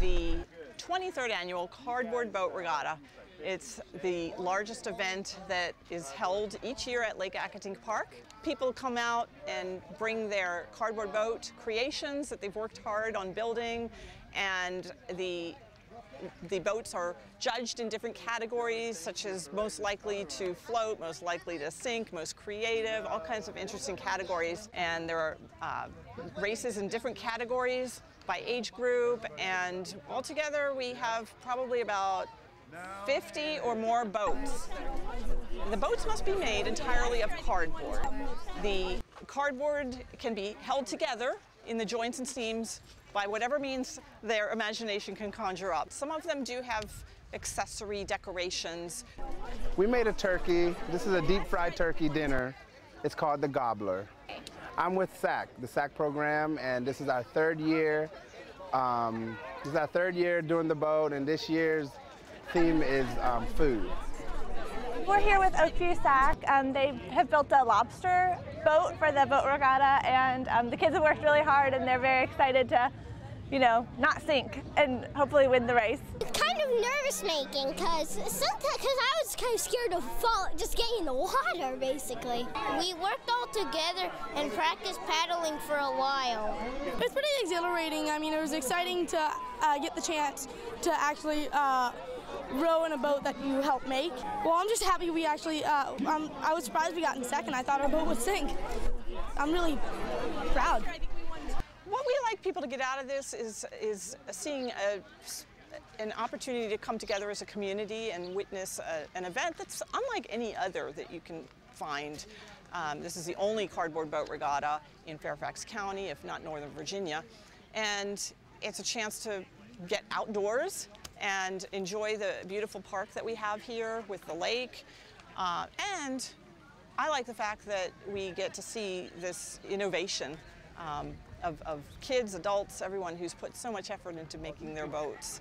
the 23rd annual Cardboard Boat Regatta. It's the largest event that is held each year at Lake Accotink Park. People come out and bring their cardboard boat creations that they've worked hard on building, and the boats are judged in different categories, such as most likely to float, most likely to sink, most creative, all kinds of interesting categories. And there are races in different categories by age group, and altogether we have probably about 50 or more boats. The boats must be made entirely of cardboard. The cardboard can be held together in the joints and seams by whatever means their imagination can conjure up. Some of them do have accessory decorations. We made a turkey. This is a deep fried turkey dinner. It's called the Gobbler. I'm with SACC, the SACC program, and this is our third year. Doing the boat, and this year's theme is food. We're here with SACC. They have built a lobster boat for the boat regatta, and the kids have worked really hard, and they're very excited to, not sink and hopefully win the race. It's kind of nervous-making because I was kind of scared of just getting in the water, basically. We worked all together and practiced paddling for a while. It's pretty exhilarating. I mean, it was exciting to get the chance to actually row in a boat that you helped make. Well, I'm just happy we actually, I was surprised we got in second. I thought our boat would sink. I'm really proud. What we like people to get out of this is seeing an opportunity to come together as a community and witness an event that's unlike any other that you can find. This is the only cardboard boat regatta in Fairfax County, if not Northern Virginia. And it's a chance to get outdoors and enjoy the beautiful park that we have here with the lake. And I like the fact that we get to see this innovation of kids, adults, everyone who's put so much effort into making their boats.